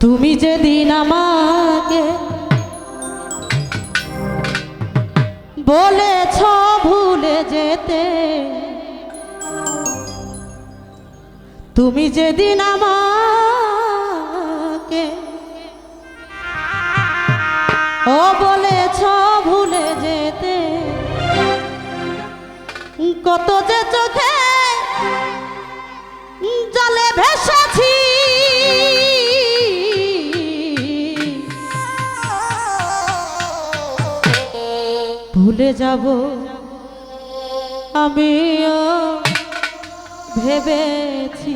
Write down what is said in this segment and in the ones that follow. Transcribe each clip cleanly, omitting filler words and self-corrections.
তুমি যেদিন আমাকে বলেছ ভুলে যেতে, তুমি যেদিন আমাকে বলেছ ভুলে যেতে, কত যে চোখে জলে ভেসেছি, ভুলে যাব আমিও ভেবেছি।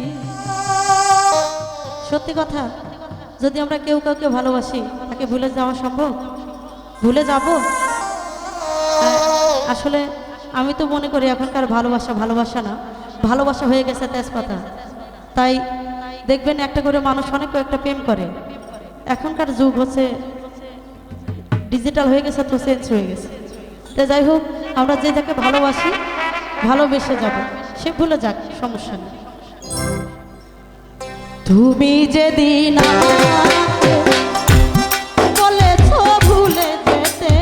সত্যি কথা, যদি আমরা কেউ কাউকে ভালোবাসি তাকে ভুলে যাওয়া সম্ভব? ভুলে যাব? আসলে আমি তো মনে করি এখনকার ভালোবাসা ভালোবাসা না, ভালোবাসা হয়ে গেছে তেজপাতা। তাই দেখবেন একটা করে মানুষ অনেক কয়েকটা প্রেম করে। এখনকার যুগ হচ্ছে ডিজিটাল হয়ে গেছে, তো চেঞ্জ হয়ে গেছে। তো যাই হোক, আমরা যে যাকে ভালোবাসি ভালোবেসে যাব, সে ভুলে যাক, সমস্যা নেই। তুমি যেদিন আমাকে বলেছ ভুলে যেতে,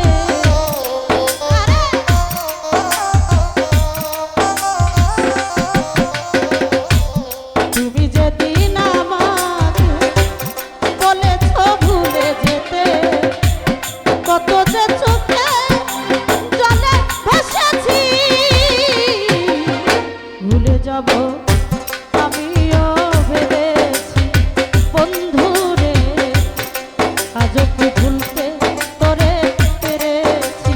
তুমি যেদিন আমাকে বলেছ ভুলে যেতে, কত যে চোখে জলে ভাসেছি, ভুলে যাব আমিও ভেবেছি। বন্ধুরে আজ কি ভুলতে তোরে পেরেছি,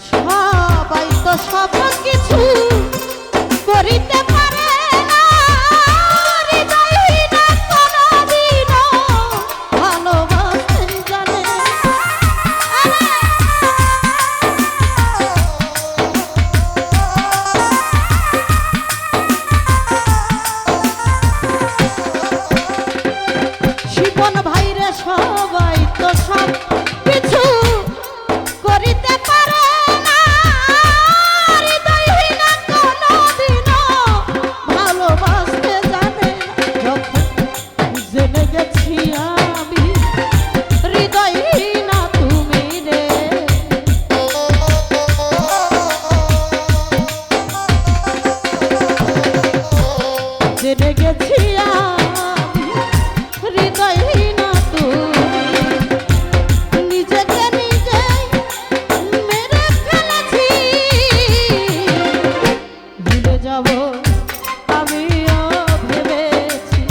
সবাই তো সব কিছু করিতে পারে না, হৃদয়হীনা কোনদিনও ভালোবাসতে জানে। শিপন ভাইরে সবাই তো সব কিছু করিতে পারে না, হৃদয়হীনা কোনদিনও ভালোবাসতে জানে না। যখন জেনে গেছি আমি হৃদয়হীনা তুমি রে, জেনে গেছি আমি হৃদয়হীনা তুমি, নিজেকে নিজেই মেরে ফেলেছি, ভুলে যাব আমিও ভেবেছি।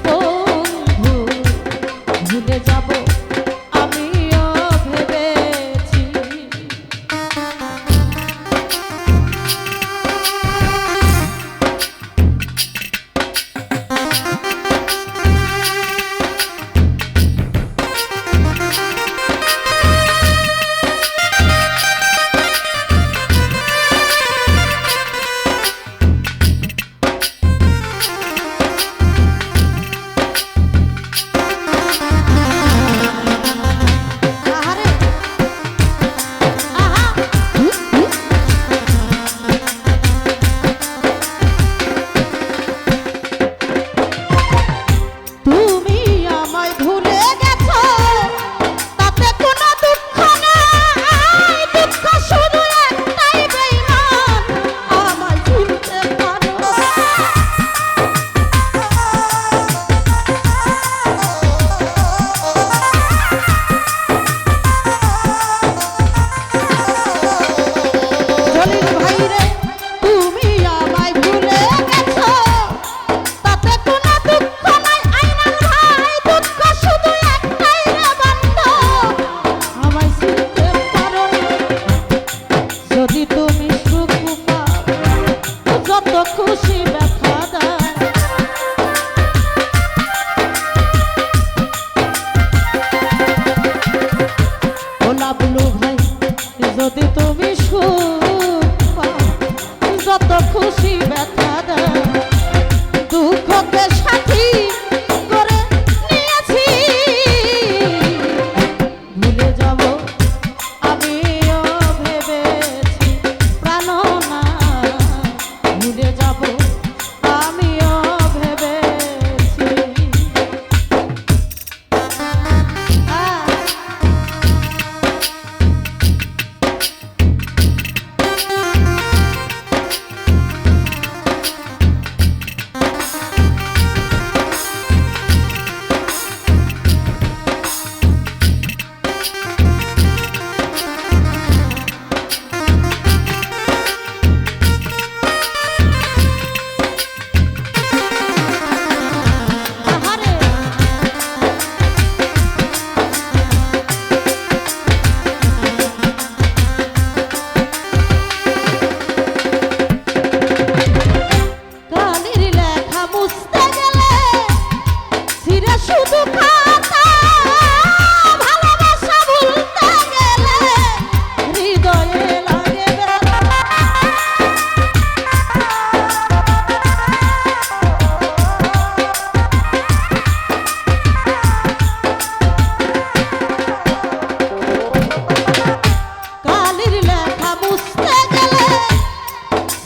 বন্ধু, ভুলে যাব আমিও ভেবেছি। আহারে, আহা, তুমি আমায় ভুলে গেছো, তাতে কোনো দুঃখ নাই, দুঃখ শুধু একটাই, বেঈমান আমায় ভুলতে পারো। জলিল ভাইরে, তুমি আমায় ভুলে গেছো, তাতে কোনো দুঃখ নাই। আইনাল ভাই, দুঃখ শুধু একটাই রে বান্ধব, আমায় চিনতে পারো না। যদি তুমি সুখ পাও, যত খুশি ব্যথা দাও,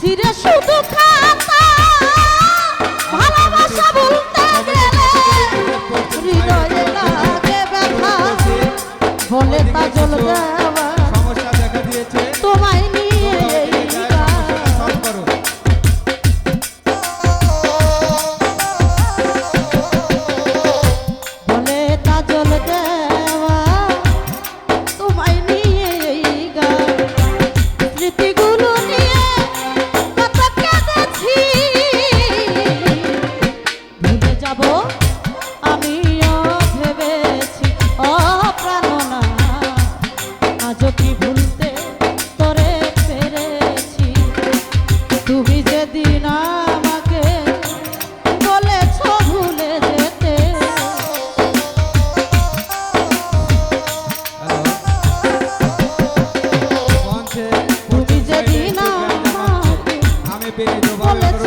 সিরে শুধু খাতা ভালোবাসা বলতে গেলে হৃদয়ে লাগে ব্যথা বলে কাজল দেওয়া সমস্যা দেখা দিয়েছে তোমায় নিয়ে এই গান। সলভ করো বলে কাজল দেওয়া তোমায় নিয়ে এই গান। স্মৃতিগুলো নিয়ে কত কেঁদেছি ভুলে যাব আমিও ভেবেছি অপ্রাণনা আজও কি ভুলতে তোরে পেরেছি তুমি যেদিন আমাকে বলেছ ভুলে যেতে মঞ্চে তুমি যেদিন আমাকে আমি পেয়ে বলেছ